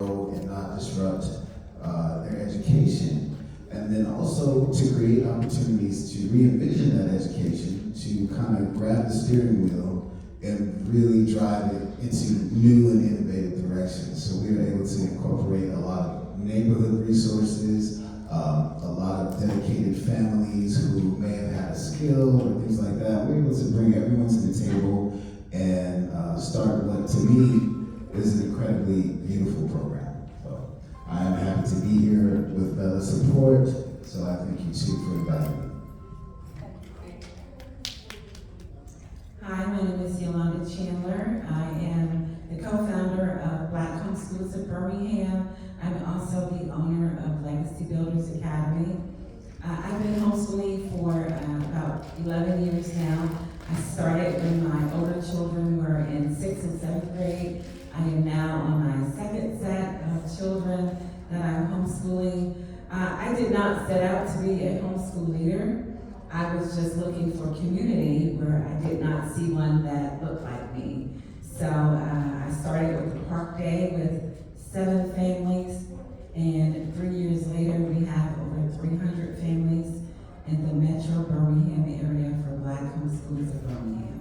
and not disrupt their education. And then also to create opportunities to re-envision that education, to kind of grab the steering wheel and really drive it into new and innovative directions. So we were able to incorporate a lot of neighborhood resources, a lot of dedicated families who may have had a skill or things like that. We were able to bring everyone to the table and start what to me is an incredibly beautiful program. So I am happy to be here with VELA support, so I thank you too for inviting me. Hi, my name is Yolanda Chandler. I am the co-founder of Black Homeschools of Birmingham. I'm also the owner of Legacy Builders Academy. I've been homeschooling for about 11 years now. I started when my older children were in 6th and 7th grade. I am now on my second set of children that I'm homeschooling. I did not set out to be a homeschool leader. I was just looking for community where I did not see one that looked like me. So I started with the Park Day with 7 families, and 3 years later we have over 300 families in the Metro Birmingham area for Black Homeschoolers of Birmingham.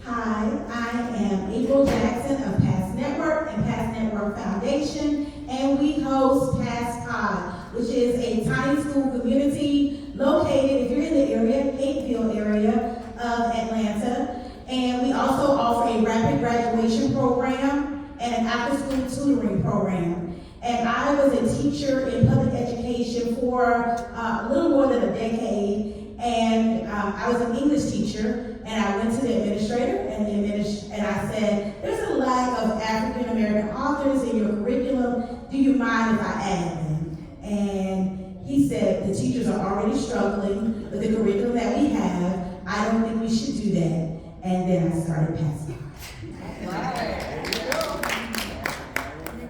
Hi, I am April Jackson of Pass Network and Pass Network Foundation, and we host Pass Pod, which is a tiny school community located, if you're in the area, Hateville area of Atlanta. And we also offer a rapid graduation program and an after-school tutoring program. And I was a teacher in public education for a little more than a decade. And I was an English teacher, and I went to the administrator, and I said, there's a lack of African-American authors in your curriculum. Do you mind if I add them? And he said, the teachers are already struggling with the curriculum that we have. I don't think we should do that. And then I started passing.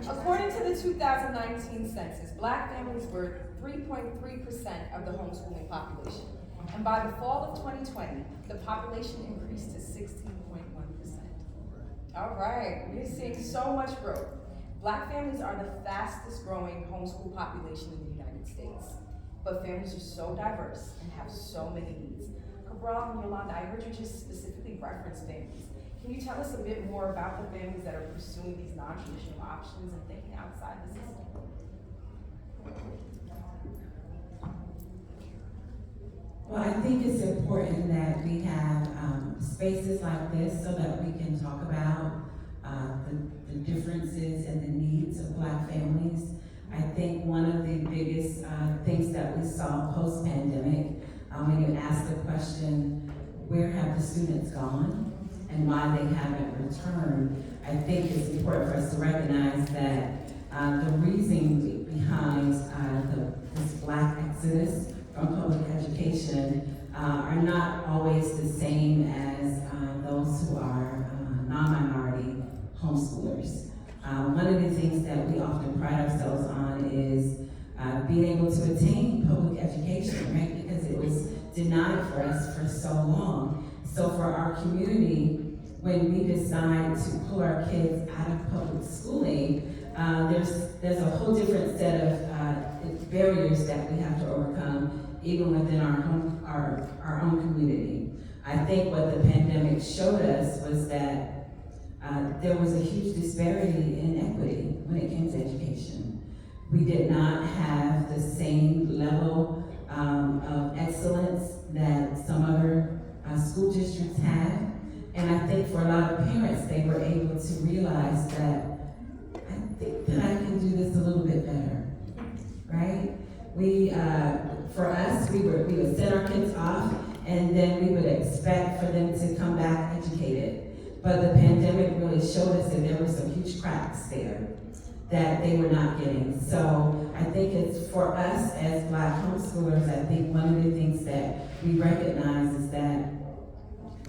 According to the 2019 census, Black families were 3.3% of the homeschooling population. And by the fall of 2020, the population increased to 16.1%. All right, we're seeing so much growth. Black families are the fastest growing homeschool population in the United States. But families are so diverse and have so many needs. Cabral and Yolanda, I heard you just specifically reference families. Can you tell us a bit more about the families that are pursuing these non-traditional options and thinking outside the system? Well, I think it's important that we have spaces like this so that we can talk about the differences and the needs of Black families. I think one of the biggest things that we saw post-pandemic, when you ask the question, where have the students gone and why they haven't returned, I think it's important for us to recognize that the reason behind this Black exodus from public education are not always the same as those who are non-minority homeschoolers. One of the things that we often pride ourselves on is being able to attain public education, right? Because it was denied for us for so long. So for our community, when we decide to pull our kids out of public schooling, there's a whole different set of barriers that we have to overcome, even within our own community. I think what the pandemic showed us was that there was a huge disparity in equity when it came to education. We did not have the same level of excellence that some other school districts had. And I think for a lot of parents, they were able to realize that I think that I can do this a little bit better, right? For us, we would send our kids off, and then we would expect for them to come back educated. But the pandemic really showed us that there were some huge cracks there that they were not getting. So I think it's for us as Black homeschoolers, I think one of the things that we recognize is that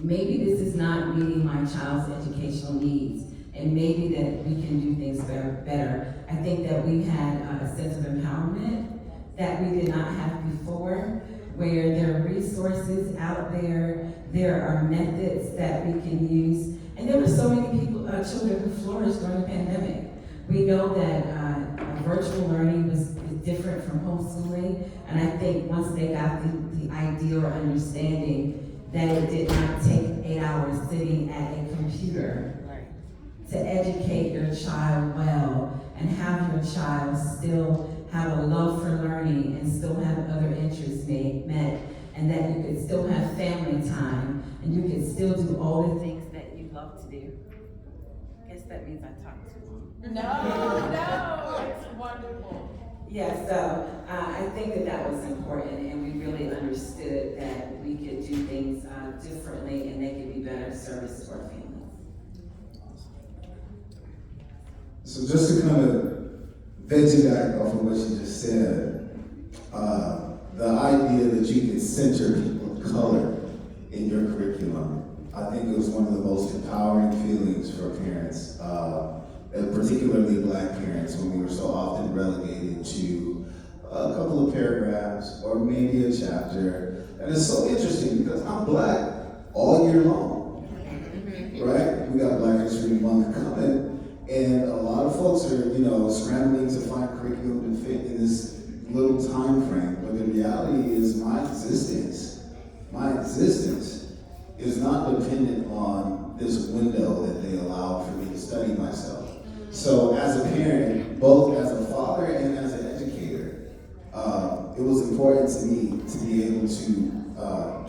maybe this is not meeting my child's educational needs, and maybe that we can do things better. I think that we've had a sense of empowerment that we did not have before, where there are resources out there, there are methods that we can use, and there were so many people children who flourished during the pandemic. We know that virtual learning is different from homeschooling, and I think once they got the idea or understanding that it did not take 8 hours sitting at a computer to educate your child well and have your child still have a love for learning and still have other interests met, and that you could still have family time and you could still do all the things that you love to do. I guess that means I talked too long. No, it's wonderful. Yeah, so I think that was important, and we really understood that we could do things differently and they could be better service to our families. So just to kind of piggyback off of what you just said, the idea that you can center people of color in your curriculum, I think it was one of the most empowering feelings for parents, and particularly Black parents, when we were so often relegated to a couple of paragraphs or maybe a chapter. And it's so interesting because I'm Black all year long, right? We got Black History Month coming. And a lot of folks are, scrambling to find curriculum to fit in this little time frame. But the reality is my existence is not dependent on this window that they allow for me to study myself. So as a parent, both as a father and as an educator, it was important to me to be able to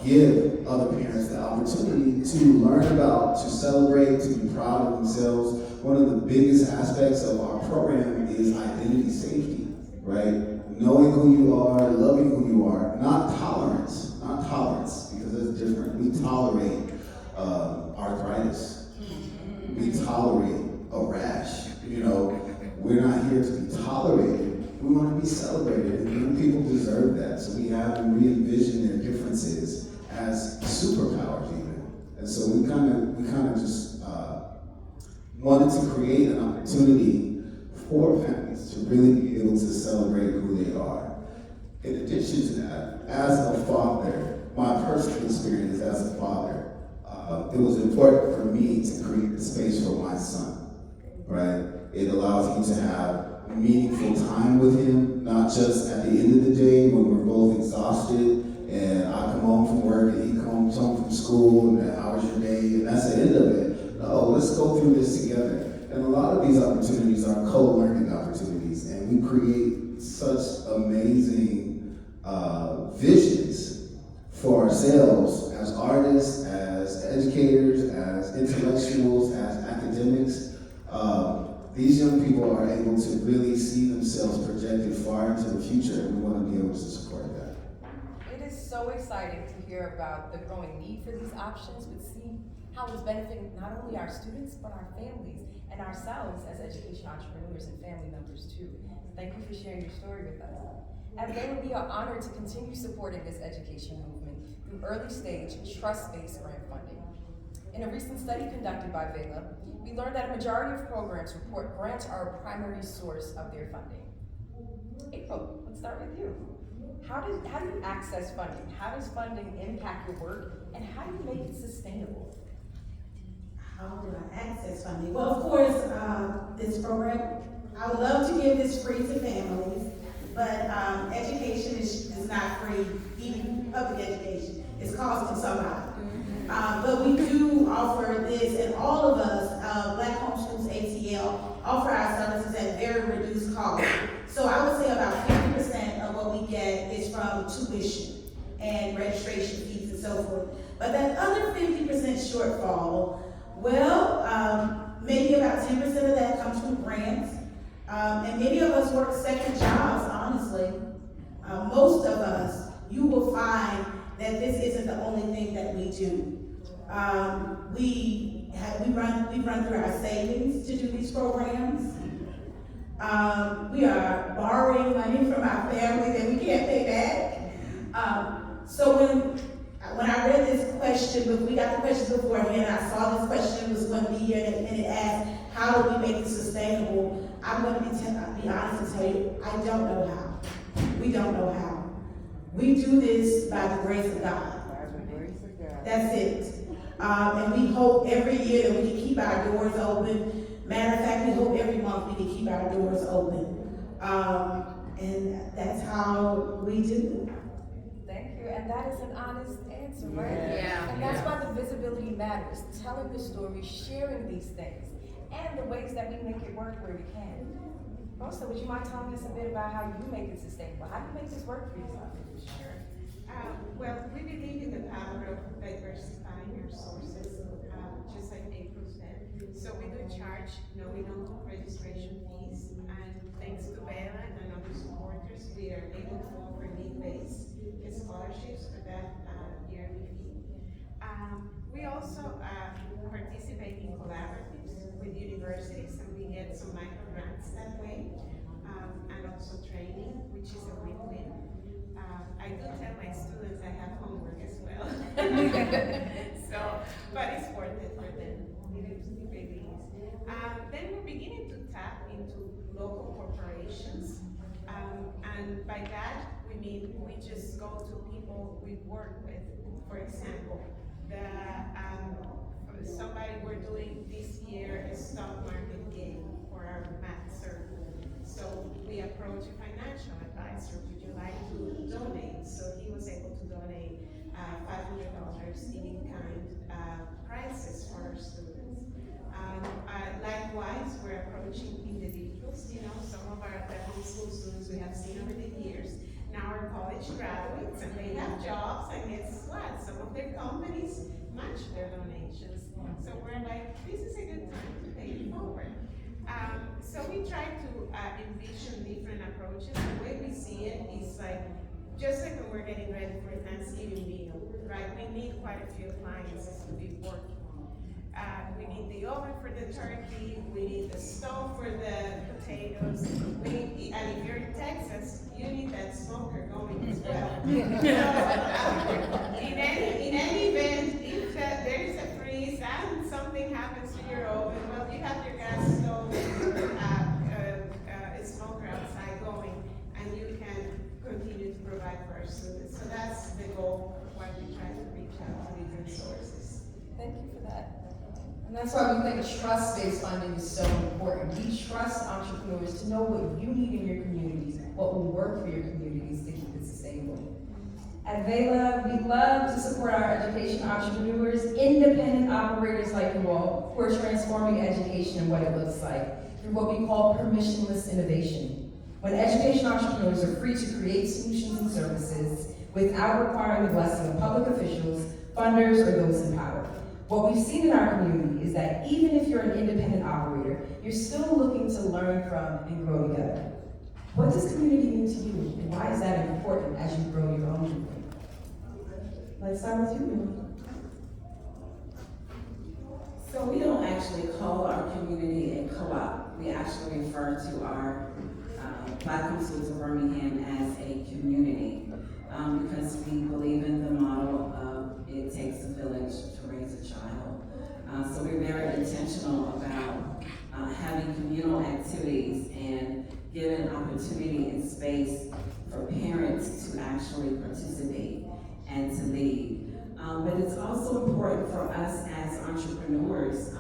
give other parents the opportunity to learn about, to celebrate, to be proud of themselves. One of the biggest aspects of our program is identity safety, right? Knowing who you are, loving who you are, not tolerance, because it's different. We tolerate arthritis. We tolerate a rash. We're not here to be tolerated. We want to be celebrated, and young people deserve that. So we have them re-envision their differences as superpowers even. And so we kind of just wanted to create an opportunity for families to really be able to celebrate who they are. In addition to that, as a father, my personal experience as a father, it was important for me to create a space for my son, right? It allows me to have meaningful time with him, not just at the end of the day when we're both exhausted and I come home from work and he comes home from school and how was your day and that's the end of it. No, let's go through this together. And a lot of these opportunities are co-learning opportunities, and we create such amazing visions for ourselves as artists, as educators, as intellectuals, as academics. These young people are able to really see themselves projected far into the future, and we want to be able to support that. It is so exciting to hear about the growing need for these options, but see how it's benefiting not only our students, but our families and ourselves as education entrepreneurs and family members too. Thank you for sharing your story with us. At VELA, we are honored to continue supporting this education movement through early stage trust-based grant funding. In a recent study conducted by VELA, we learned that a majority of programs report grants are a primary source of their funding. April, let's start with you. How do you access funding? How does funding impact your work, and how do you make it sustainable? How do I access funding? Well, of course, this program, I would love to give this free to families, but education is not free, even public education. It's costing somebody. But we do offer this, and all of us, Black Homeschools ATL, offer our services at very reduced cost. So I would say about 50% of what we get is from tuition and registration fees and so forth. But that other 50% shortfall, well, maybe about 10% of that comes from grants. And many of us work second jobs, honestly. Most of us, you will find that this isn't the only thing that we do. We run through our savings to do these programs. We are borrowing money from our family that we can't pay back. So when I read this question, we got the question beforehand, I saw this question was going to be here, and it asked, how do we make this sustainable? I'm going to be honest and tell you, I don't know how. We don't know how. We do this by the grace of God. That's it. And we hope every year that we can keep our doors open. Matter of fact, we hope every month we can keep our doors open. And that's how we do. Thank you, and that is an honest answer, right? Yeah. And that's why the visibility matters, telling the story, sharing these things, and the ways that we make it work where we can. Rosa, would you mind telling us a bit about how you make it sustainable? How do you make this work for yourself? Sure. Well, we believe in the power of diversifying your sources, just like April said. So we do charge no registration fees, and thanks to VELA and other supporters, we are able to offer need-based scholarships for that yearly fee. We also participate in collaboratives with universities, and we get some microgrants that way, and also training, which is a win-win. I do tell my students I have homework as well. So, but it's worth it for them. It really is. Then we're beginning to tap into local corporations. And by that, we mean we just go to people we work with. For example, somebody we're doing this year a stock market game for our math circle. So we approach a financial advisor, would you like to donate? So he was able to donate $500 in kind prizes for our students. Likewise, we're approaching individuals. Some of the homeschool students we have seen over the years now are college graduates, and they have jobs, and guess what? Some of their companies match their donations. So we're like, this is a good time to pay it forward. So we try to envision different approaches. The way we see it is just like when we're getting ready for a Thanksgiving meal, right? We need quite a few appliances to be working. We need the oven for the turkey, we need the stove for the potatoes, and if you're in Texas, you need that smoker going as well. So, in any event, if there is a freeze and something happens to your oven, well, you have your gas stove and your smoker outside going, and you can continue to provide for our students. So that's the goal of why we try to reach out to different sources. Thank you for that. And that's why we think trust-based funding is so important. We trust entrepreneurs to know what you need in your communities, what will work for your communities to keep it sustainable. At VELA, we love to support our education entrepreneurs, independent operators like you all, who are transforming education and what it looks like through what we call permissionless innovation. When education entrepreneurs are free to create solutions and services without requiring the blessing of public officials, funders, or those in power. What we've seen in our community is that even if you're an independent operator, you're still looking to learn from and grow together. What does community mean to you, and why is that important as you grow your own movement? Let's start with you, Emily. So we don't actually call our community a co-op. We actually refer to our Black Homeschools of Birmingham as a community because we believe in the model of it takes a village to raise a child. So we're very intentional about having communal activities and giving opportunity and space for parents to actually participate and to lead. But it's also important for us as entrepreneurs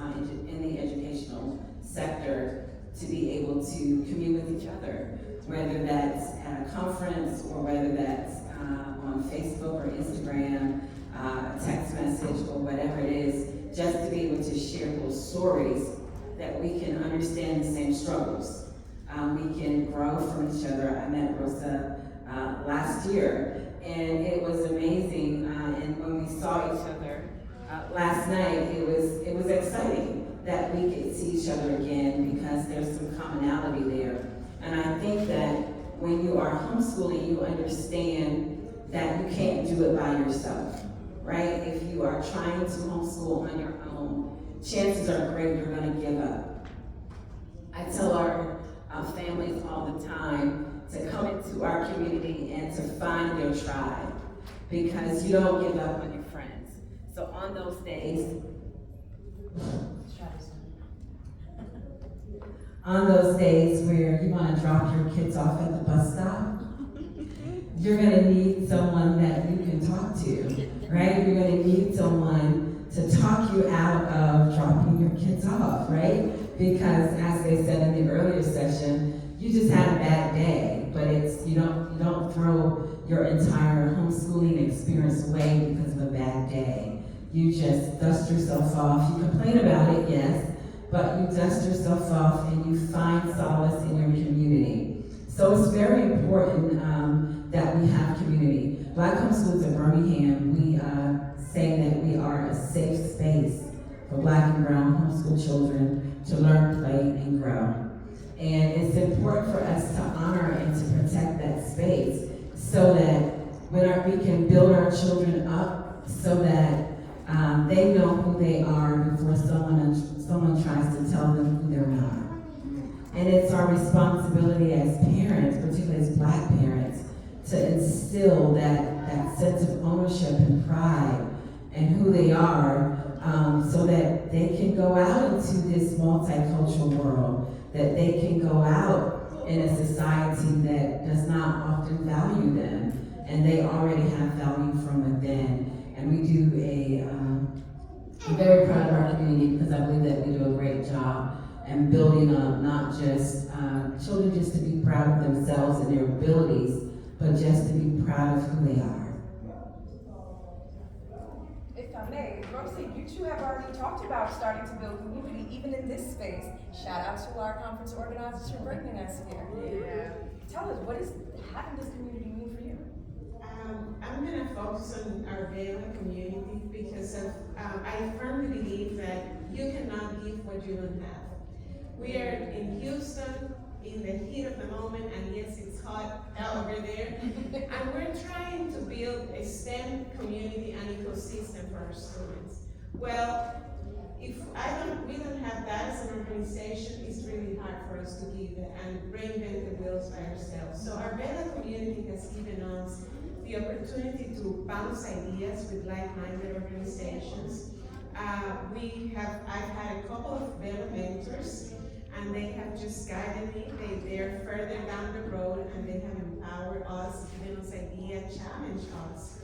in the educational sector to be able to commune with each other, whether that's at a conference or whether that's on Facebook or Instagram, text message or whatever it is, just to be able to share those stories that we can understand the same struggles. We can grow from each other. I met Rosa last year, and it was amazing. And when we saw each other last night, it was exciting that we could see each other again because there's some commonality there. And I think that when you are homeschooling, you understand that you can't do it by yourself, right? If you are trying to homeschool on your own, chances are great you're going to give up. I tell our families all the time to come into our community and to find their tribe, because you don't give up on your friends. So on those days, where you want to drop your kids off at the bus stop, you're going to need someone that you can talk to, right? You're going to need someone to talk you out of dropping your kids off, right? Because as they said in the earlier session, you just had a bad day, but you don't throw your entire homeschooling experience away because of a bad day. You just dust yourself off. You complain about it, yes, but you dust yourself off and you find solace in your community. So it's very important that we have community. Black Homeschools at Birmingham, we say that we are a safe space for Black and brown homeschool children to learn, play, and grow. And it's important for us to honor and to protect that space so that we can build our children up so that they know who they are before someone tries to tell them who they're not. And it's our responsibility as parents, particularly as Black parents, to instill that sense of ownership and pride and who they are so that they can go out into this multicultural world, that they can go out in a society that does not often value them, and they already have value from within. And we do I'm very proud of our community because I believe that we do a great job in building up not just children just to be proud of themselves and their abilities, but just to be proud of who they are. If I may, Rosie, you two have already talked about starting to build community even in this space. Shout out to our conference organizers for bringing us here. Yeah. Tell us, what is having this community mean for you? I'm going to focus on our VELA community because I firmly believe that you cannot give what you don't have. We are in Houston in the heat of the moment, and yes, it's hot out over there. And we're trying to build a STEM community and ecosystem for our students. Well, if we don't have that as an organization, it's really hard for us to give it and reinvent the wheels by ourselves. So our VELA community has given us the opportunity to bounce ideas with like-minded organizations. I've had a couple of VELA mentors, and they have just guided me. They're further down the road, and they have empowered us, given us ideas, challenged us.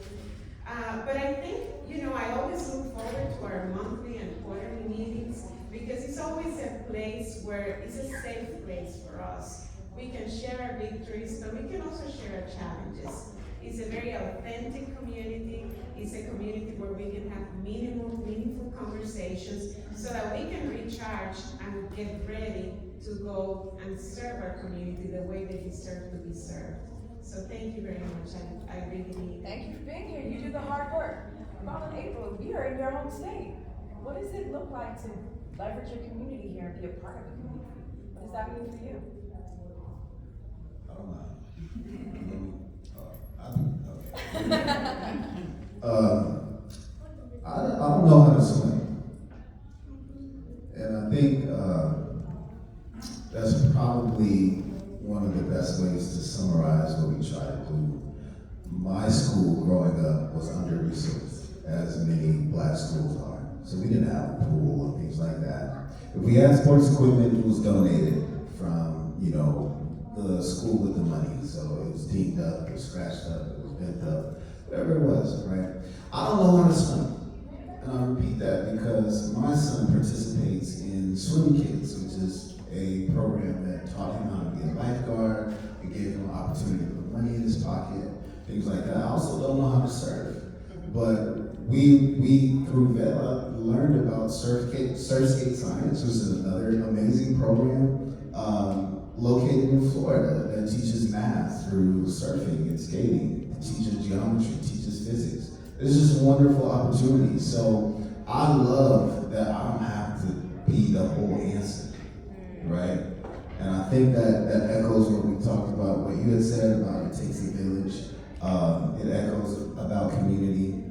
But I think, I always look forward to our monthly and quarterly meetings because it's always a place where it's a safe place for us. We can share our victories, but we can also share our challenges. It's a very authentic community. It's a community where we can have meaningful conversations so that we can recharge and get ready to go and serve our community the way they deserve to be served. So thank you very much. I really need it. Thank you for being here. You do the hard work. Ron and April, we are in your home state. What does it look like to leverage your community here and be a part of the community? What does that mean for you? I don't know. I don't know how to swim. And I think that's probably one of the best ways to summarize what we try to do. My school growing up was under-resourced, as many Black schools are. So we didn't have a pool and things like that. If we had sports equipment, it was donated from, the school with the money. So it was dinged up, it was scratched up, it was bent up, whatever it was, right? I don't know how to swim. And I repeat that because my son participates in Swim Kids, which is a program that taught him how to be a lifeguard. It gave him an opportunity to put money in his pocket, things like that. I also don't know how to surf. But we through VELA learned about Surf Skate Science, which is another amazing program located in Florida that teaches math through surfing and skating, teaches geometry, teaches physics. It's just wonderful opportunities. So I love that I don't have to be the whole answer, right? And I think that echoes what we talked about, what you had said about it takes a village. It echoes about community.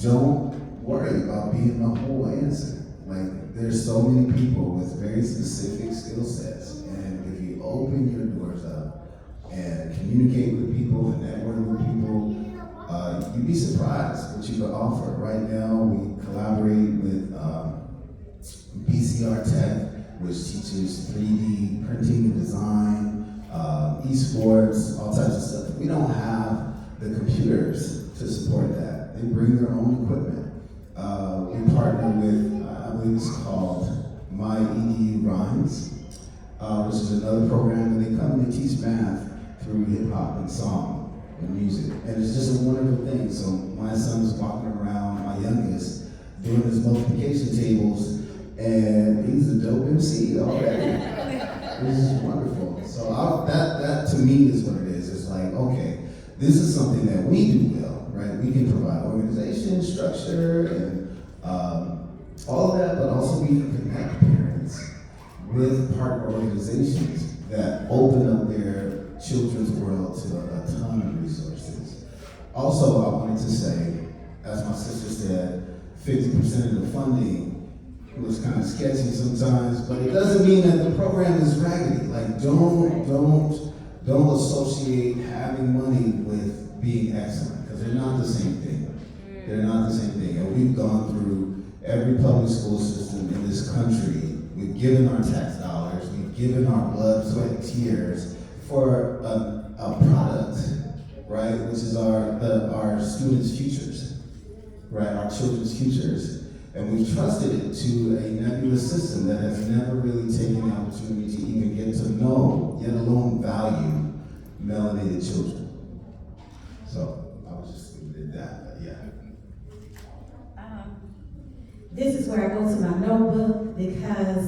Don't worry about being the whole answer. Like, there's so many people with very specific skill sets, and if you open your doors up and communicate with people and network with people, you'd be surprised what you can offer. Right now, we collaborate with PCR Tech, which teaches 3D printing and design, esports, all types of stuff. We don't have the computers to support that. They bring their own equipment. We partner with, I believe it's called My EDU Rhymes, which is another program where they come and they teach math through hip hop and song and music. And it's just a wonderful thing. So my son's walking around, my youngest, doing his multiplication tables, and he's a dope MC already. This is wonderful. So that to me is what it is. It's like, okay, this is something that we do well, right? We can provide organization, structure, and all of that, but also we can connect parents with partner organizations that open up their children's world to a ton of resources. Also, I wanted to say, as my sister said, 50% of the funding was kind of sketchy sometimes, but it doesn't mean that the program is raggedy. Like, don't associate having money with being excellent, because they're not the same thing. They're not the same thing. And we've gone through every public school system in this country. We've given our tax dollars, we've given our blood, sweat, and tears for a product, right, which is our students' futures, right, our children's futures. And we've trusted it to a nebulous system that has never really taken the opportunity to even get to know, yet alone value, melanated children. So I was just did that, but yeah. This is where I go to my notebook because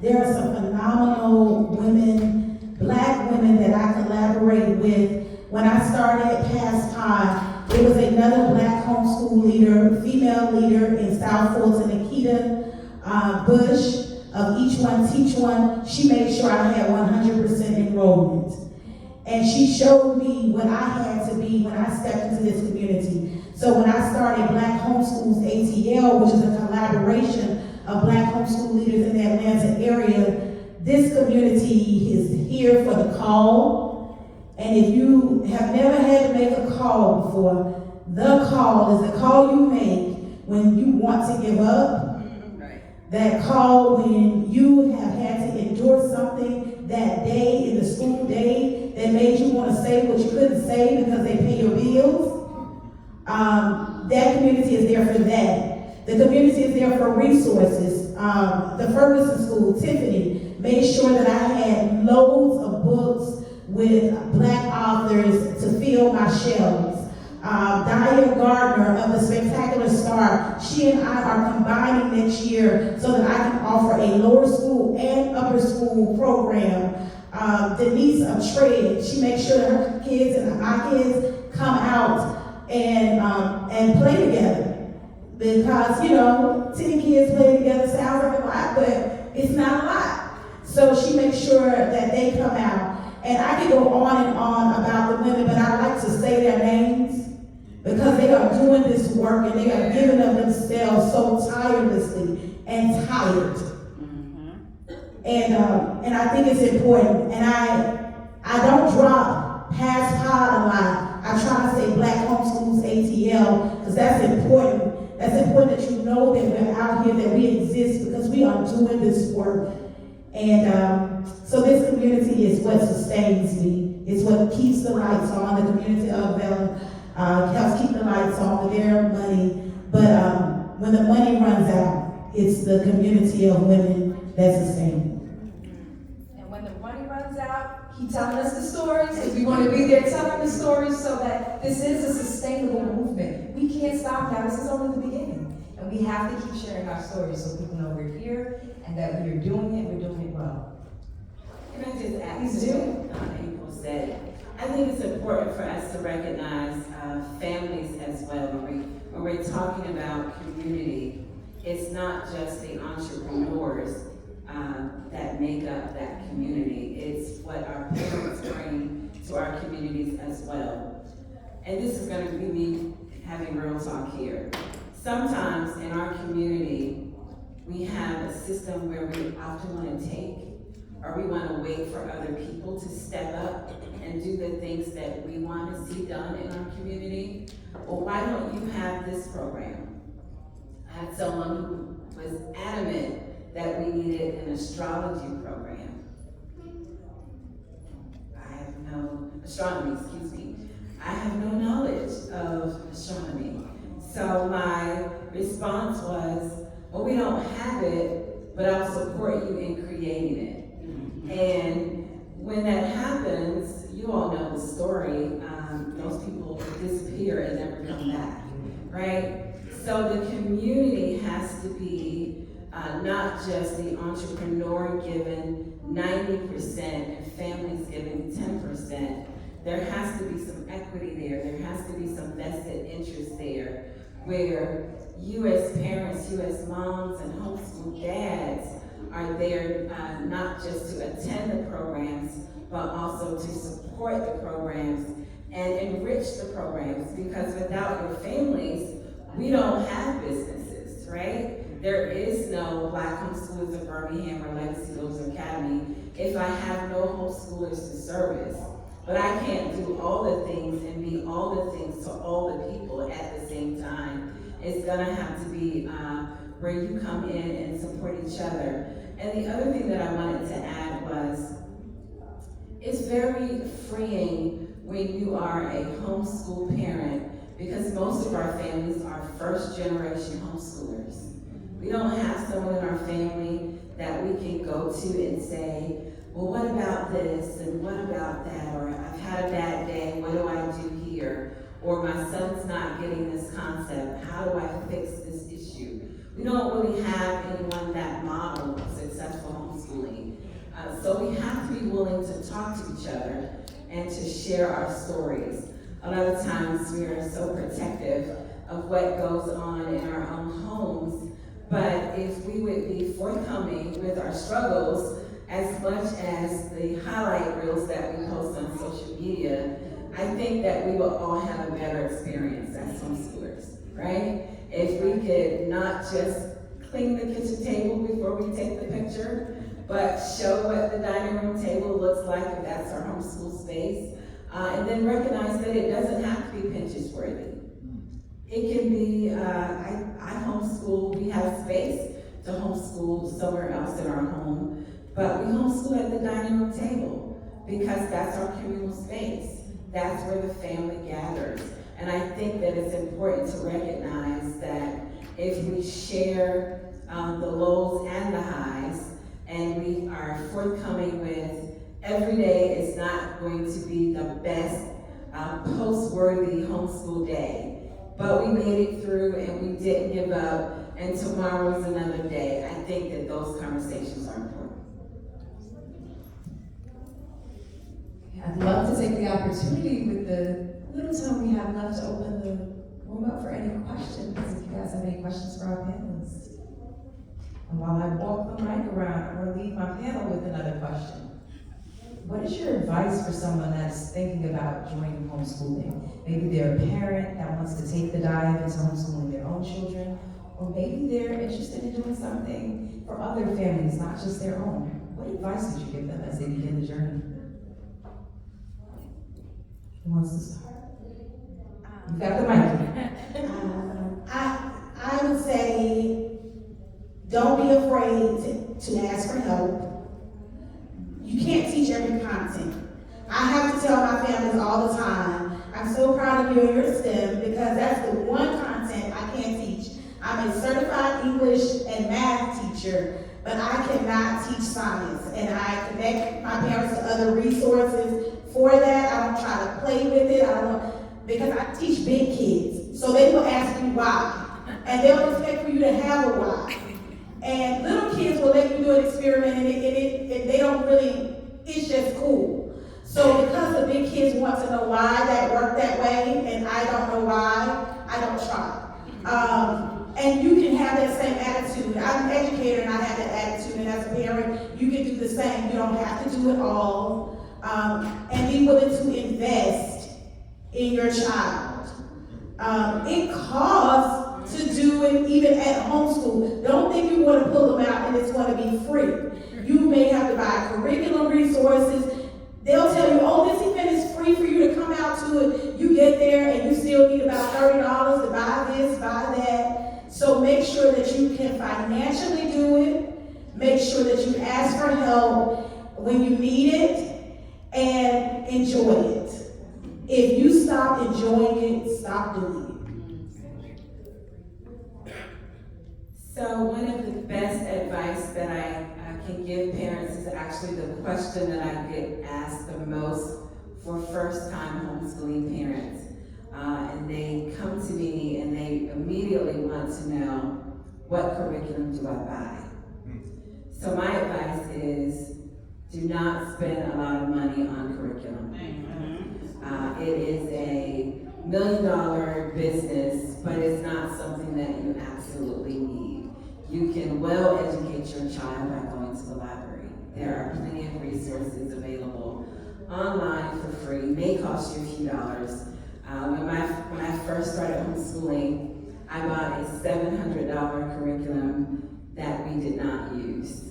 there are some phenomenal women, Black women that I collaborate with. When I started Past Pod, there was another Black homeschool leader, female leader in South Fulton, Nikita Bush, of Each One Teach One. She made sure I had 100% enrollment. And she showed me what I had to be when I stepped into this community. So when I started Black Homeschools ATL, which is a collaboration of Black homeschool leaders in the Atlanta area, this community is here for the call. And if you have never had to make a call before, the call is the call you make when you want to give up. That call when you have had to endure something that day in the school day that made you want to say what you couldn't say because they pay your bills. That community is there for that. The community is there for resources. The Ferguson School, Tiffany, made sure that I had loads of books with Black authors to fill my shelves. Diane Gardner of the Spectacular Star, she and I are combining next year so that I can offer a lower school and upper school program. Denise of Tread, she makes sure that her kids and my kids come out and play together. Because, 10 kids playing together sounds like a lot, but it's not a lot. So she makes sure that they come out. And I can go on and on about the women, but I like to say their names because they are doing this work and they are giving of themselves so tirelessly and tired. And I think it's important. And I don't drop Past Pod a lot. I try to say Black Homeschools ATL because that's important. That's important that you know that we're out here, that we exist because we are doing this work. And so this community is what sustains me. It's what keeps the lights on. The community of VELA helps keep the lights on with their money. But when the money runs out, it's the community of women that sustain it. And when the money runs out, keep telling us the stories, because we want to be there telling the stories so that this is a sustainable movement. We can't stop now. This is only the beginning. And we have to keep sharing our stories so people know we're here and that we're doing it well. Can I just add Please to do. what April said? I think it's important for us to recognize families as well. When we're talking about community, it's not just the entrepreneurs that make up that community. It's what our parents bring to our communities as well. And this is going to be me having real talk here. Sometimes in our community, we have a system where we often want to take, or we want to wait for other people to step up and do the things that we want to see done in our community. Well, why don't you have this program? I had someone who was adamant that we needed an astrology program. I have no knowledge of astronomy. So my response was, well, we don't have it, but I'll support you in creating it. And when that happens, you all know the story, those people disappear and never come back, right? So the community has to be not just the entrepreneur giving 90% and families giving 10%. There has to be some equity there. There has to be some vested interest there where you as parents, you as moms and homeschool dads are there not just to attend the programs, but also to support the programs and enrich the programs, because without your families, we don't have businesses, right? There is no Black Homeschoolers of Birmingham or Legacy Builders Academy if I have no homeschoolers to service. But I can't do all the things and be all the things to all the people at the same time. It's gonna have to be where you come in and support each other. And the other thing that I wanted to add was, it's very freeing when you are a homeschool parent, because most of our families are first generation homeschoolers. We don't have someone in our family that we can go to and say, well, what about this and what about that? Or I've had a bad day, what do I do here? Or my son's not getting this concept, how do I fix this issue? We don't really have anyone that model successful homeschooling. So we have to be willing to talk to each other and to share our stories. A lot of times we are so protective of what goes on in our own homes, but if we would be forthcoming with our struggles as much as the highlight reels that we post on social media, I think that we will all have a better experience as homeschoolers, right? If we could not just clean the kitchen table before we take the picture, but show what the dining room table looks like if that's our homeschool space, and then recognize that it doesn't have to be Pinterest worthy. It can be, I homeschool, we have space to homeschool somewhere else in our home, but we homeschool at the dining room table because that's our communal space. That's where the family gathers. And I think that it's important to recognize that if we share the lows and the highs, and we are forthcoming with every day is not going to be the best post-worthy homeschool day, but we made it through and we didn't give up, and tomorrow's another day. I think that those conversations are important. I'd love to take the opportunity with the little time we have left to open the room up for any questions, if you guys have any questions for our panelists. And while I walk the mic around, I'm going to leave my panel with another question. What is your advice for someone that's thinking about joining homeschooling? Maybe they're a parent that wants to take the dive into homeschooling their own children, or maybe they're interested in doing something for other families, not just their own. What advice would you give them as they begin the journey? Who wants to start? You've got the mic. I would say, don't be afraid to ask for help. You can't teach every content. I have to tell my families all the time, I'm so proud of you and your STEM, because that's the one content I can't teach. I'm a certified English and math teacher, but I cannot teach science. And I connect my parents to other resources for that. I don't try to play with it. Because I teach big kids. So they will ask you why. And they'll expect for you to have a why. And little kids will let you do an experiment and they don't really, it's just cool. So because the big kids want to know why that worked that way, and I don't know why, I don't try. And you can have that same attitude. I'm an educator and I have that attitude, and as a parent, you can do the same. You don't have to do it all. And be willing to invest in your child. It costs to do it even at homeschool. Don't think you want to pull them out and it's going to be free. You may have to buy curriculum resources. They'll tell you, oh, this event is free for you to come out to it. You get there and you still need about $30 to buy this, buy that. So make sure that you can financially do it. Make sure that you ask for help when you need it, and enjoy it. If you stop enjoying it, stop doing it. So one of the best advice that I can give parents is actually the question that I get asked the most for first-time homeschooling parents. And they come to me and they immediately want to know, what curriculum do I buy? So my advice is, do not spend a lot of money on curriculum. It is a $1 million business, but it's not something that you absolutely need. You can well educate your child by going to the library. There are plenty of resources available online for free, may cost you a few dollars. When I first started homeschooling, I bought a $700 curriculum that we did not use.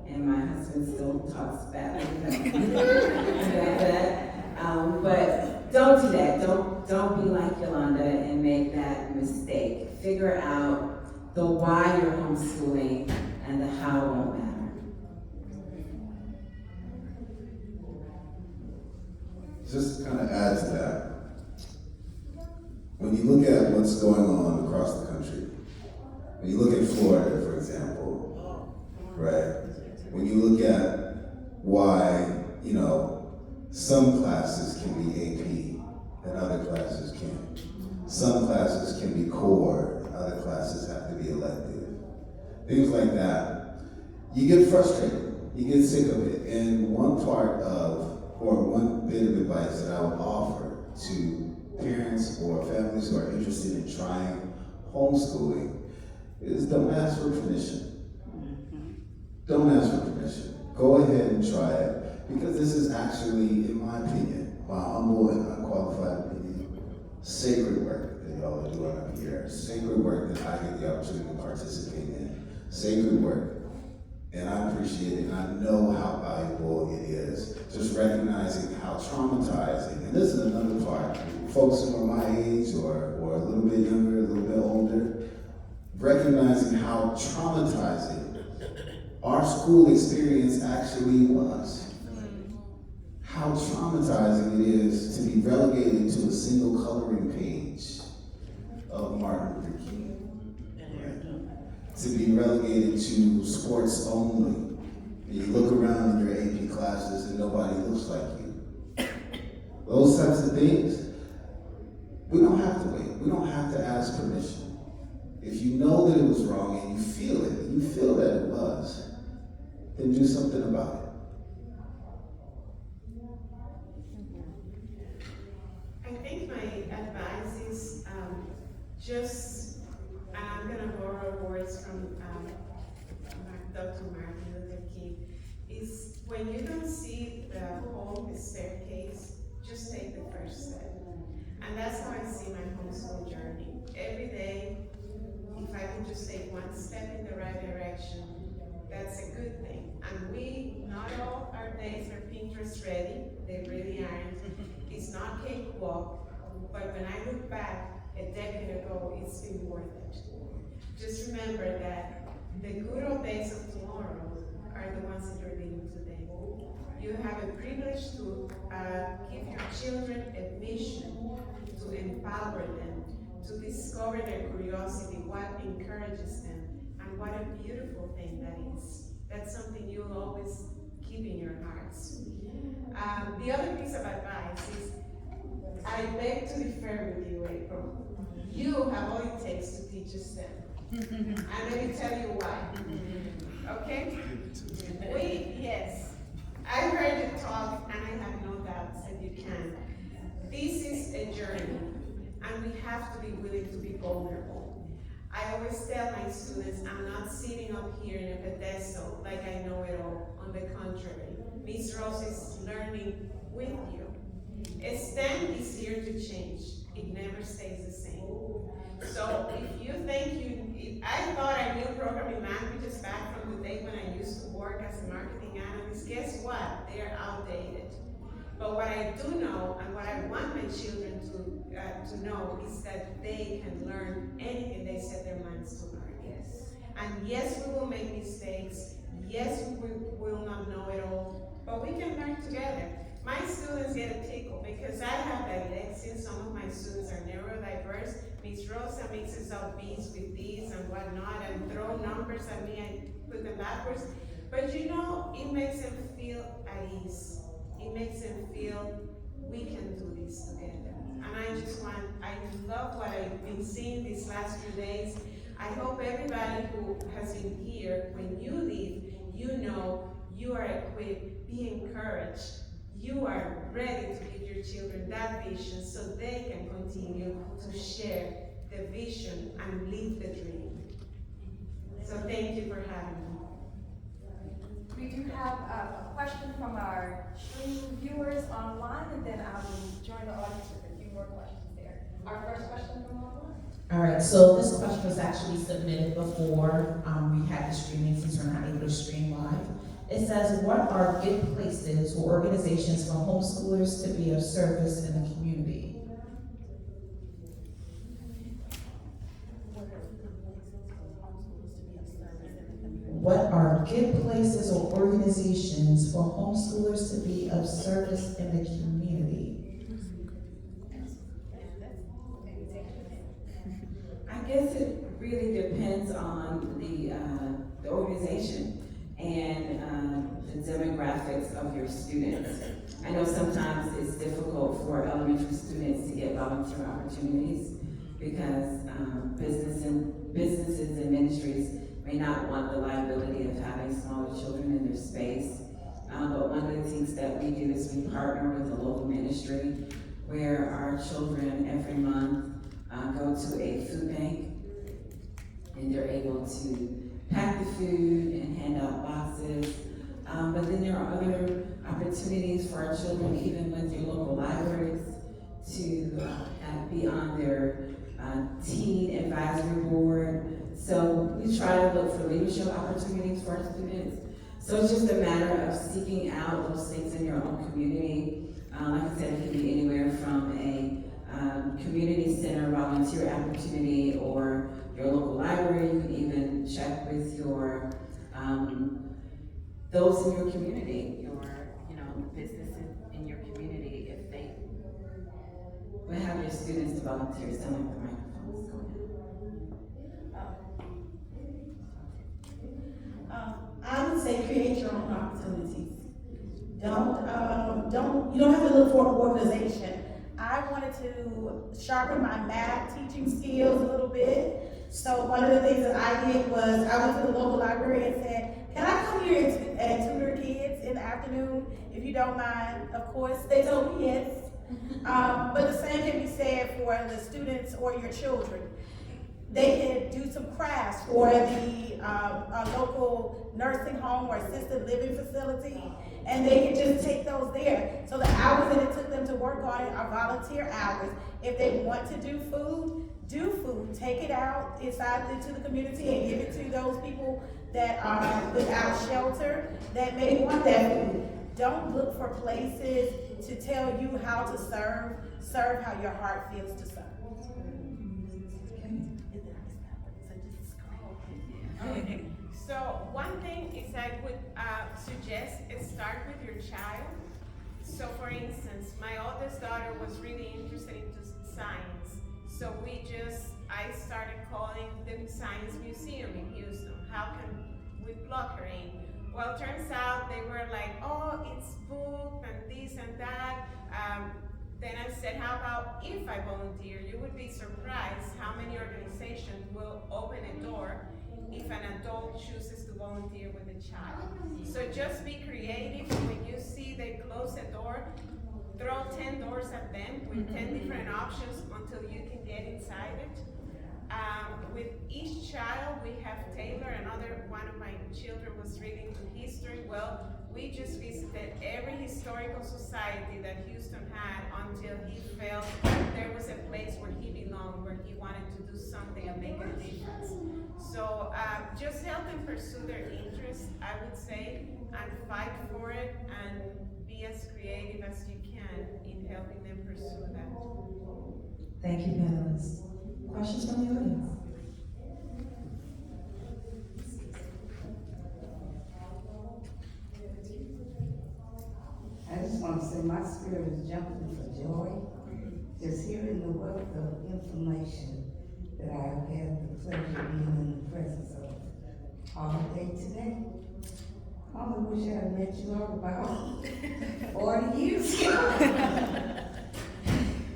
And my husband still talks badly about that. But don't do that. Don't be like Yolanda and make that mistake. Figure out the why you're homeschooling and the how won't matter. Just to kind of add to that, when you look at what's going on across the country, when you look at Florida, for example, right? When you look at why, some classes can be AP and other classes can't. Some classes can be core and other classes have to be elective. Things like that. You get frustrated. You get sick of it. And one bit of advice that I would offer to parents or families who are interested in trying homeschooling is don't ask for permission. Don't ask for permission. Go ahead and try it. Because this is actually, in my opinion, my humble and unqualified opinion, sacred work that y'all are doing up here. Sacred work that I get the opportunity to participate in. Sacred work. And I appreciate it, and I know how valuable it is. Just recognizing how traumatizing, and this is another part, folks who are my age or a little bit younger, a little bit older, recognizing how traumatizing our school experience actually was. How traumatizing it is to be relegated to a single coloring page of Martin Luther King. Right? To be relegated to sports only. And you look around in your AP classes and nobody looks like you. Those types of things, we don't have to wait. We don't have to ask permission. If you know that it was wrong and you feel it, you feel that it was, then do something about it. I think my advice is I'm going to borrow words from Dr. Martin Luther King, is when you don't see the whole staircase, just take the first step. And that's how I see my homeschool journey. Every day, if I can just take one step in the right direction, that's a good thing. And not all our days are Pinterest ready. They really aren't. It's not cakewalk, but when I look back a decade ago, it's been worth it. Just remember that the good old days of tomorrow are the ones that you're living today. You have a privilege to give your children a mission, to empower them, to discover their curiosity, what encourages them, and what a beautiful thing that is. That's something you'll always keep in your hearts. The other piece of advice is, I beg to differ with you, April. You have all it takes to teach a STEM. And let me tell you why. Okay? Yes. I heard you talk, and I have no doubts that you can. This is a journey, and we have to be willing to be vulnerable. I always tell my students, I'm not sitting up here in a pedestal like I know it all. On the contrary, Ms. Rose is learning with you. A STEM is here to change. It never stays the same. So if you think I thought I knew programming languages back from the day when I used to work as a marketing analyst, guess what? They're outdated. But what I do know, and what I want my children to know, is that they can learn anything they set their minds to learn. Yes. And yes, we will make mistakes. Yes, we will not know it all, but we can learn together. My students get a tickle because I have dyslexia. Some of my students are neurodiverse. Miss Rosa mixes up B's with D's and whatnot and throw numbers at me and put them backwards. But you know, it makes them feel at ease. It makes them feel we can do this together. And I love what I've been seeing these last few days. I hope everybody who has been here, when you leave, you know you are equipped, be encouraged. You are ready to give your children that vision so they can continue to share the vision and live the dream. So thank you for having me. We do have a question from our streaming viewers online, and then I will join the audience with a few more questions there. Our first question from online. All right, so this question was actually submitted before we had the streaming, since we're not able to stream live. It says, what are good places or organizations for homeschoolers to be of service in the community? What are good places or organizations for homeschoolers to be of service in the community? I guess it really depends on the organization and the demographics of your students. I know sometimes it's difficult for elementary students to get volunteer opportunities because businesses and ministries may not want the liability of having smaller children in their space. But one of the things that we do is we partner with a local ministry where our children every month go to a food bank, and they're able to pack the food and hand out boxes. But then there are other opportunities for our children, even with your local libraries, to be on their teen advisory board. So we try to look for leadership opportunities for our students. So it's just a matter of seeking out those things in your own community. Like I said, it can be anywhere from a community center volunteer opportunity or your local library. You can even check with your those in your community, your businesses in your community, if they will have your students to volunteer. Sound like the microphone's going I would say create your own opportunities. You don't have to look for an organization. I wanted to sharpen my math teaching skills a little bit. So one of the things that I did was I went to the local library and said, can I come here and tutor kids in the afternoon, if you don't mind? Of course, they told me yes. But the same can be said for the students or your children. They can do some crafts for the local nursing home or assisted living facility, and they can just take those there. So the hours that it took them to work on it are volunteer hours. If they want to do food, take it out inside into the community and give it to those people that are without shelter that may want that food. Don't look for places to tell you how to serve how your heart feels to serve. So one thing is I would suggest is start with your child. So for instance, my oldest daughter was really interested into science. So I started calling the Science Museum in Houston. How can we plug her in? Well, turns out they were like, oh, it's booked and this and that. Then I said, how about if I volunteer? You would be surprised how many organizations will open a door if an adult chooses to volunteer with a child. So just be creative. When you see they close a door, throw 10 doors at them with 10 different options until you can get inside it. With each child, we have Taylor, one of my children was really into history. Well, we just visited every historical society that Houston had until he felt there was a place where he belonged, where he wanted to do something and make a difference. So just help them pursue their interests, I would say, and fight for it and be as creative as you can in helping them pursue that. Thank you, panelists. Questions from the audience? I just want want to say my spirit is jumping for joy, just hearing the wealth of information that I have had the pleasure of being in the presence of all day today. I only wish I had met you all about 40 years ago.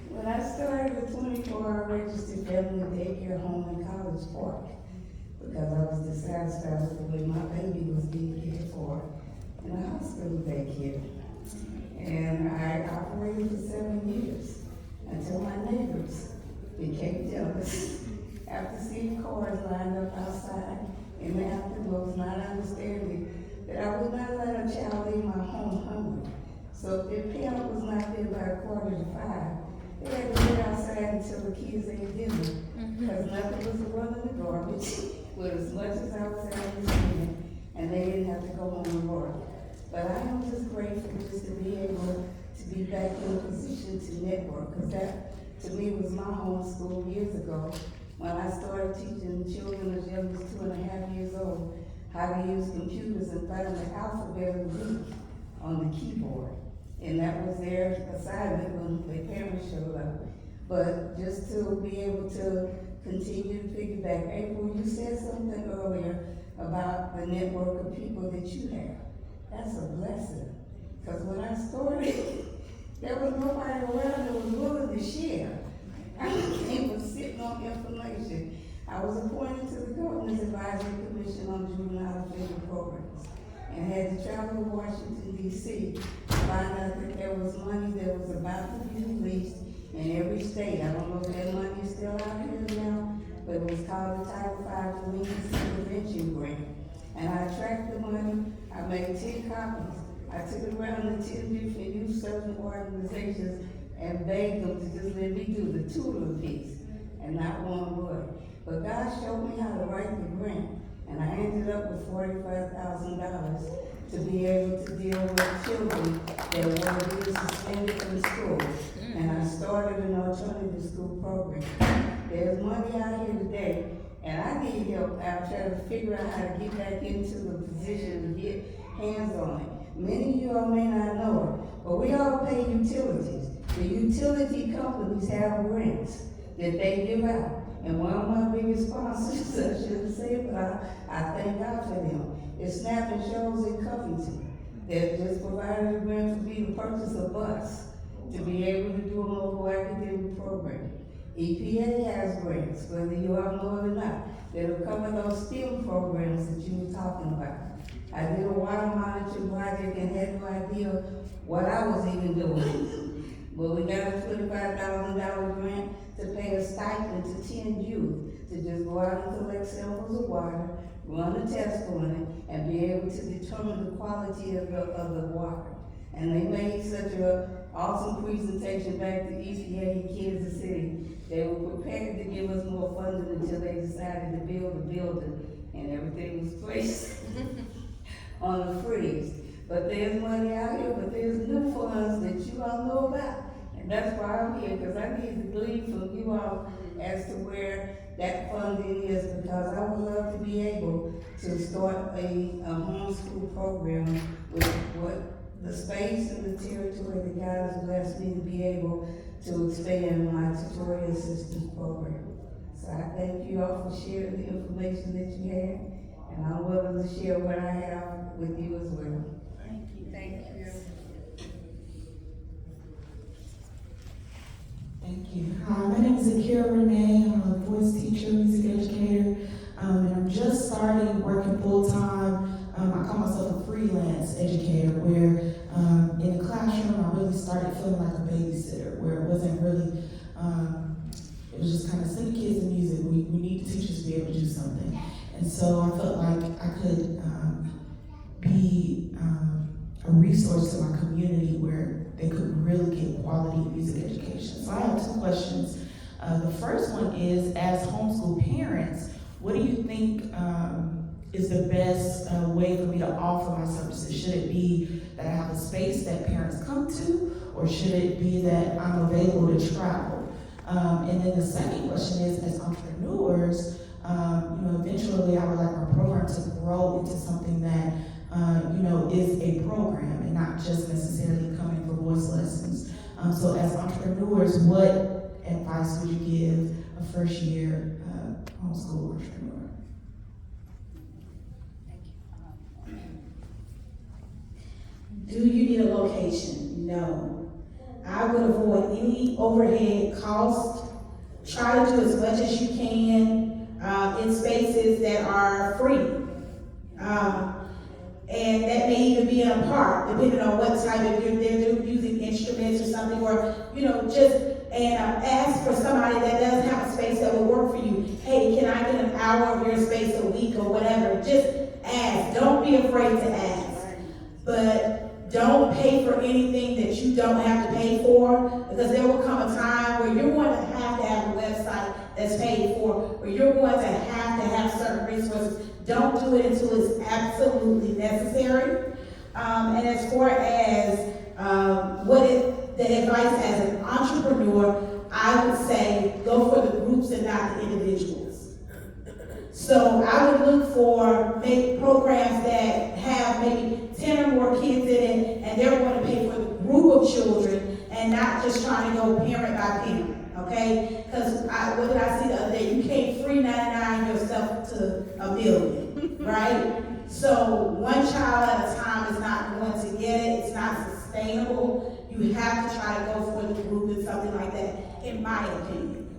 When I started a 24-hour registered family daycare home in College Park, because I was dissatisfied with the way my baby was being cared for in a hospital daycare. And I operated for 7 years until my neighbors became jealous after seeing cars lined up outside in the afternoons, not understanding that I would not let a child leave my home hungry. So if their parent was not there by 4:45, they had to wait outside until the kids ate dinner, because nothing was running the garbage with as much as I was out this evening, and they didn't have to go home and work. But I am just grateful just to be able to be back in a position to network, because that to me was my homeschool years ago, when I started teaching children as young as 2.5 years old how to use computers and find the alphabet of Greek on the keyboard. And that was their assignment when their parents showed up. But just to be able to continue to piggyback. April, you said something earlier about the network of people that you have. That's a blessing. Because when I started, there was nobody around that was willing to share. I was sitting on information. I was appointed to the Governor's Advisory Commission on Juvenile Offender Programs and had to travel to Washington, D.C. to find out that there was money that was about to be released in every state. I don't know if that money is still out here now, but it was called the Title V Leniency Prevention Grant. And I tracked the money. I made 10 copies. I took it around to 10 different youth serving organizations and begged them to just let me do the tutor piece, and not one would. But God showed me how to write the grant, and I ended up with $45,000 to be able to deal with children that were being suspended from school. And I started an alternative school program. There's money out here today, and I need help out trying to figure out how to get back into the position to get hands on it. Many of you all may not know it, but we all pay utilities. The utility companies have grants that they give out. And one of my biggest sponsors, I shouldn't say it, but I thank God for them, is Snap and Shows in Covington. That just provided a grant for me to purchase a bus to be able to do a mobile academic program. EPA has grants, whether you all know it or not, that'll cover those STEM programs that you were talking about. I did a water monitoring project and had no idea what I was even doing. But we got a $25,000 grant to pay a stipend to 10 youth to just go out and collect samples of water, run a test on it, and be able to determine the quality of the water. And they made such an awesome presentation back to EPA in Kansas City. They were prepared to give us more funding until they decided to build a building, and everything was placed on the freeze. But there's money out here, but there's new funds that you all know about. And that's why I'm here, because I need to glean from you all as to where that funding is, because I would love to be able to start a homeschool program with what the space and the territory that God has blessed me to be able to expand my tutorial assistance program. So I thank you all for sharing the information that you had, and I'm willing to share what I have with you as well. Thank you. Thank you. Hi, my name is Akira Renee. I'm a voice teacher, music educator, and I'm just starting working full-time. I call myself a freelance educator, where in the classroom I really started feeling like a babysitter, where it wasn't really, it was just kind of send the kids the music. We need the teachers to be able to do something. And so I felt like I could be a resource to my community where they could really get quality music education. So I have 2 questions. The first one is, as homeschool parents, what do you think is the best way for me to offer my services? Should it be that I have a space that parents come to, or should it be that I'm available to travel? And then the second question is, as entrepreneurs, eventually I would like my program to grow into something that, is a program and not just necessarily coming for boys voice lessons. So as entrepreneurs, what advice would you give a first year homeschool entrepreneur? Do you need a location? No. I would avoid any overhead cost. Try to do as much as you can in spaces that are free. And that may even be in a park, depending on what type of, if they're using instruments or something, or, ask for somebody that does have a space that will work for you. Hey, can I get an hour of your space a week or whatever? Just ask. Don't be afraid to ask. But don't pay for anything that you don't have to pay for, because there will come a time where you're going to have a website that's paid for, where you're going to have certain resources. Don't do it until it's absolutely necessary. And as far as the advice as an entrepreneur, I would say go for the groups and not the individuals. So I would look for maybe programs that have maybe 10 or more kids in it, and they're going to pay for the group of children and not just trying to go parent by parent. Okay, because what did I see the other day? You can't free 99 yourself to a million, right? So one child at a time is not going to get it. It's not sustainable. You have to try to go for the group and something like that, in my opinion.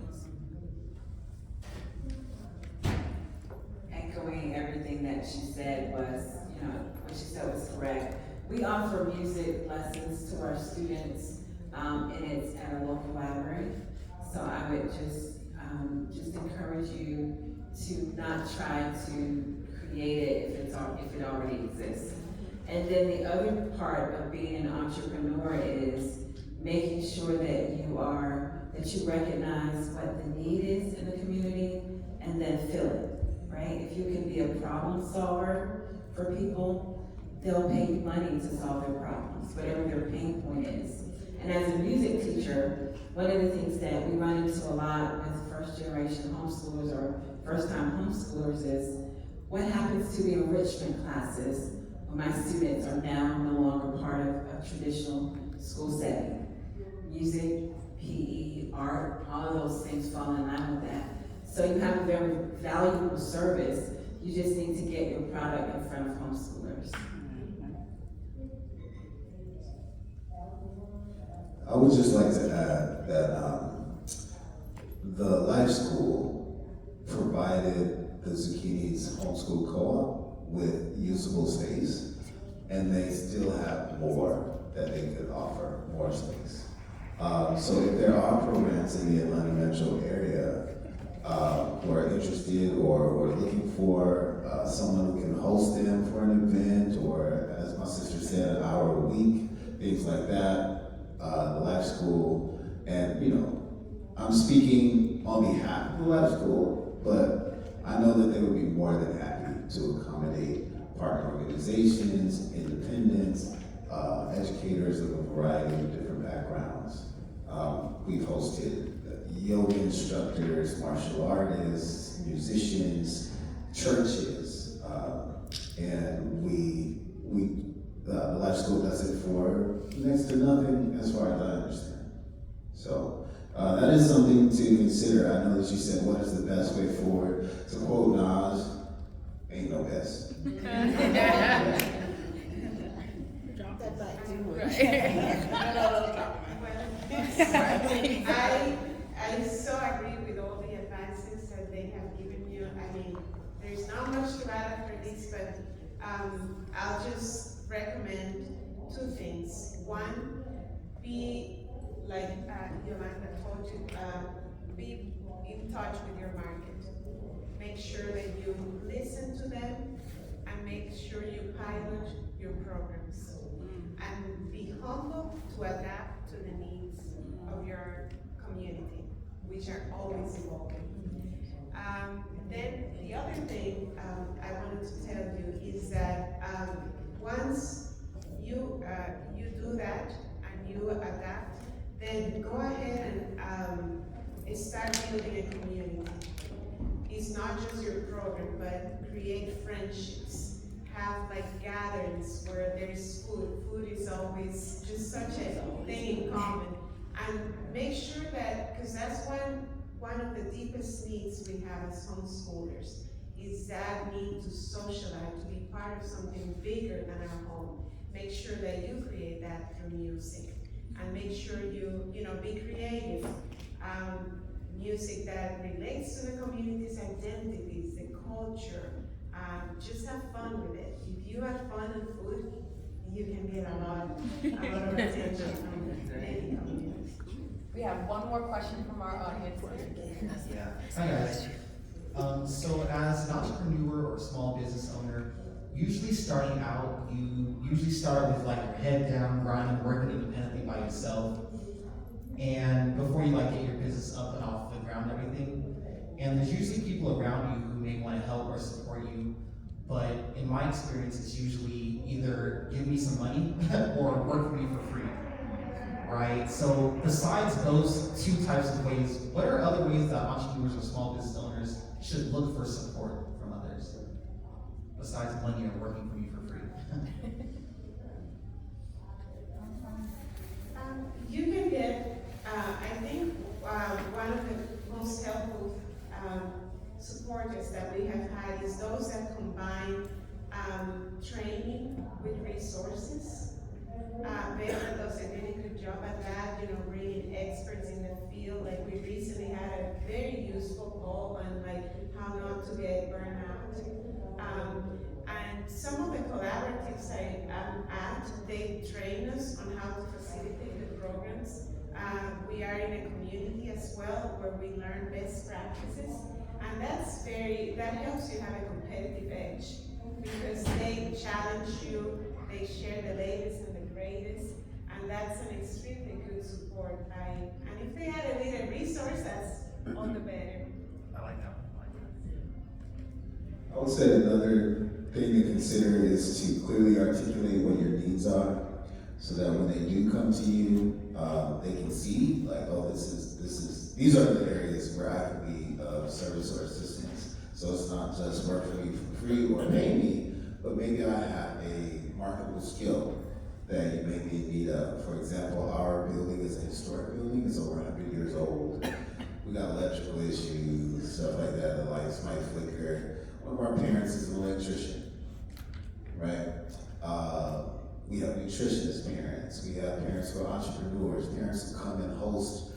Echoing everything that she said was, what she said was correct. We offer music lessons to our students, and it's at a local library. So I would just encourage you to not try to create it if it already exists. And then the other part of being an entrepreneur is making sure that you recognize what the need is in the community and then fill it, right? If you can be a problem solver for people, they'll pay you money to solve their problems, whatever their pain point is. And as a music teacher, one of the things that we run into a lot with first-generation homeschoolers or first-time homeschoolers is what happens to the enrichment classes when my students are now no longer part of a traditional school setting. Music, PE, art, all of those things fall in line with that. So you have a very valuable service. You just need to get your product in front of homeschoolers. I would just like to add that the Life School provided the Zucchini's Homeschool Co-op with usable space, and they still have more that they could offer, more space. So if there are programs in the Atlanta metro area who are interested or looking for someone who can host them for an event, or as my sister said, an hour a week, things like that, the Life School, and I'm speaking on behalf of the Life School, but I know that they would be more than happy to accommodate partner organizations, independents, educators of a variety of different backgrounds. We've hosted yoga instructors, martial artists, musicians, churches, and the Life School does it for next to nothing, as far as I understand. So that is something to consider. I know that you said, what is the best way forward? To quote Nas, ain't no best. I so agree with all the advices that they have given you. I mean, there's not much to add after this, but I'll just recommend two things. One, be like Yolanda told you, be in touch with your market. Make sure that you listen to them and make sure you pilot your programs. And be humble to adapt to the needs of your community, which are always evolving. Then the other thing I wanted to tell you is that once you do that and you adapt, then go ahead and start building a community. It's not just your program, but create friendships. have like gatherings where there's food. Food is always just such a thing in common. And make sure that, because that's one of the deepest needs we have as homeschoolers, is that need to socialize, to be part of something bigger than our home. Make sure that you create that through music, and make sure you be creative. Music that relates to the community's identities, the culture. Just have fun with it. If you have fun and food, you can get a lot of attention from any community. We have one more question from our audience. Yeah. Hi guys. So as an entrepreneur or small business owner, usually starting out, you usually start with like your head down, grinding, working independently by yourself. And before you like get your business up and off the ground and everything. And there's usually people around you who may want to help or support you. But in my experience, it's usually either give me some money or work for me for free. Right? So besides those two types of ways, what are other ways that entrepreneurs or small business owners should look for support from others? Besides money or working for me for free. You can get, I think one of the most helpful supporters that we have had is those that combine training with resources. VELA does a really good job at that, bringing experts in the field. Like we recently had a very useful call on like how not to get burnout. And some of the collaboratives I'm at, they train us on how to facilitate the programs. We are in a community as well where we learn best practices, and that helps you have a competitive edge because they challenge you, they share the latest and the greatest, and that's an extremely good support. And if they had a little resource, that's all the better. I like that. I would say another thing to consider is to clearly articulate what your needs are, so that when they do come to you, they can see like, oh, these are the areas where I can be of service or assistance. So it's not just work for me for free or pay me, but maybe I have a marketable skill that you may be in need of. For example, our building is a historic building, it's over 100 years old. We got electrical issues, stuff like that, the lights might flicker. One of our parents is an electrician, right? We have nutritionist parents, we have parents who are entrepreneurs, parents who come and host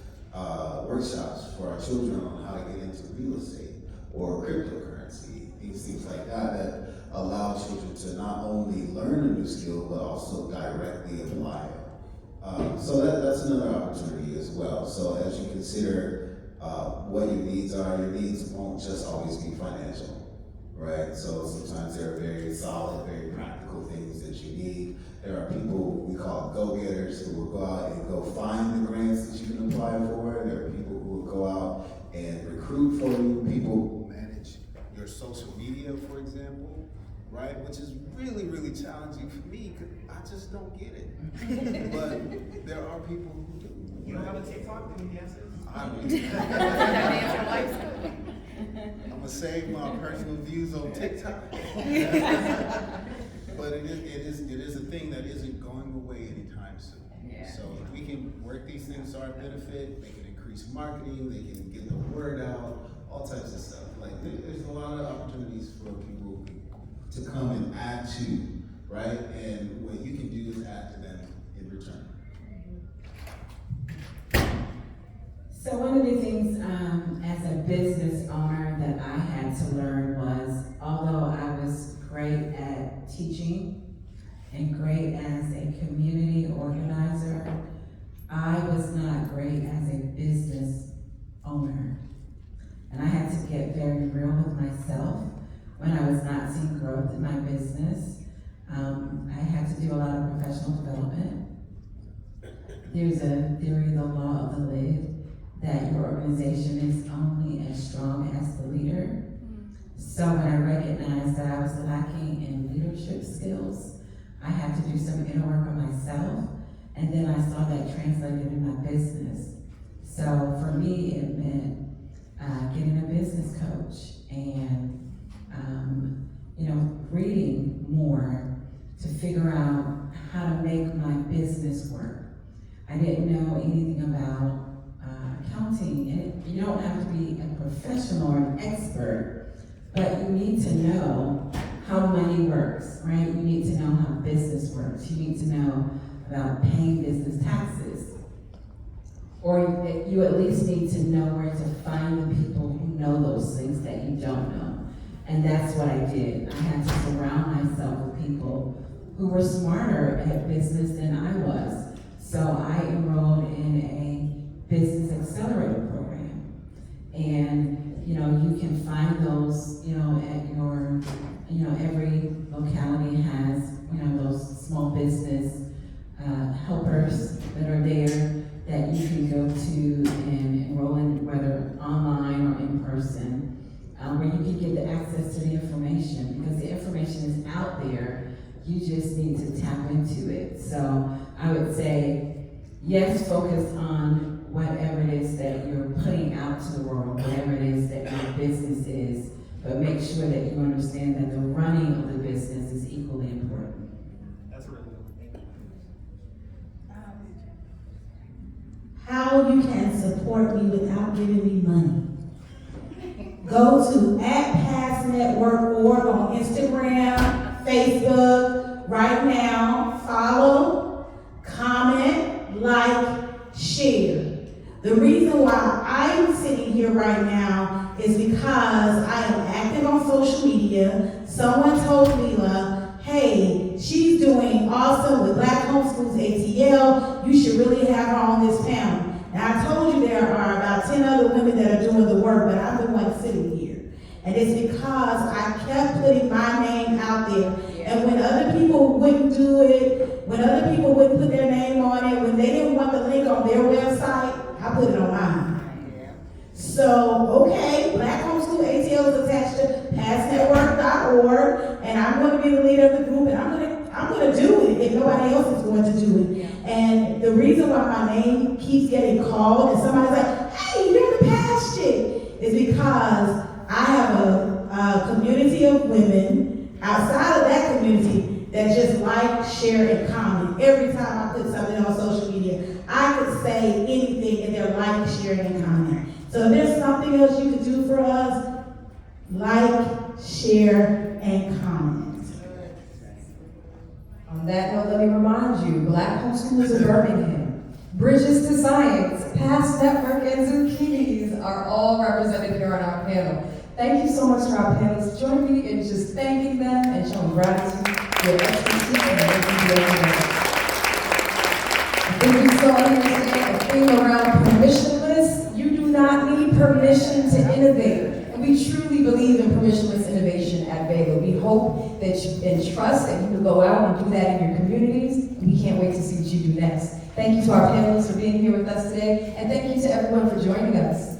workshops for our children on how to get into real estate or cryptocurrency, things like that allow children to not only learn a new skill, but also directly apply it. So that's another opportunity as well. So as you consider what your needs are, your needs won't just always be financial, right? So sometimes there are very solid, very practical things that you need. There are people we call go-getters who will go out and go find the grants that you can apply for. There are people who will go out and recruit for you. People who manage your social media, for example, right? Which is really, really challenging for me because I just don't get it. But there are people who do. You don't have a TikTok? Any answers? I'm gonna save my personal views on TikTok. But it is a thing that isn't going away anytime soon. Yeah. So if we can work these things to our benefit, they can increase marketing, they can get the word out, all types of stuff. Like there's a lot of opportunities for people to come and add to, right? And what you can do is add to them in return. So one of the things as a business owner that I had to learn was, although I was great at teaching and great as a community organizer, I was not great as a business owner. And I had to get very real with myself when I was not seeing growth in my business. I had to do a lot of professional development. There's a theory, the law of the lid, that your organization is only as strong as the leader. So when I recognized that I was lacking in leadership skills, I had to do some inner work on myself, and then I saw that translated in my business. So for me, it meant getting a business coach and reading more to figure out how to make my business work. I didn't know anything about accounting, and you don't have to be a professional or an expert, but you need to know how money works, right? You need to know how business works. You need to know about paying business taxes. Or you at least need to know where to find the people who know those things that you don't know. And that's what I did. I had to surround myself with people who were smarter at business than I was. So I enrolled in a business accelerator program. And, you can find those, at your, every locality has, those small business helpers that are there that you can go to and enroll in, whether online or in person, where you can get the access to the information, because the information is out there. You just need to tap into it. So I would say, yes, focus on whatever it is that you're putting out to the world, whatever it is that your business is, but make sure that you understand that the running of the business is equally important. That's really good. Thank you. How you can support me without giving me money. Go to @PassNetwork.org on Instagram, Facebook, right now. Follow, comment, like, share. The reason why I'm sitting here right now is because I am active on social media. Someone told VELA, hey, she's doing awesome with Black Homeschools ATL. You should really have her on this panel. Now, I told you there are about 10 other women that are doing the work, but I'm the one sitting here. And it's because I kept putting my name out there. And when other people wouldn't do it, when other people wouldn't put their name on it, when they didn't want the link on their website, I put it on mine. So, okay, Black Homeschool ATL is attached to PassNetwork.org, and I'm going to be the leader of the group, and I'm going to do it if nobody else is going to do it. And the reason why my name keeps getting called, and somebody's like, hey, you're the Pass chick, is because I have a community of women outside of that community that just like, share, and comment. Every time I put something on social media, I could say anything and they're like, sharing, and comment. So if there's something else you could do for us, like, share, and comment. On that note, let me remind you, Black Homeschools of Birmingham, Bridges to Science, Pass Network, and Zucchinis are all represented here on our panel. Thank you so much to our panelists. Join me in just thanking them and showing gratitude for their expertise and everything they do. I think we saw here today a theme around permissionless. You do not need permission to innovate. And we truly believe in permissionless innovation at VELA. We hope that you and trust that you will go out and do that in your communities. And we can't wait to see what you do next. Thank you to our panelists for being here with us today. And thank you to everyone for joining us.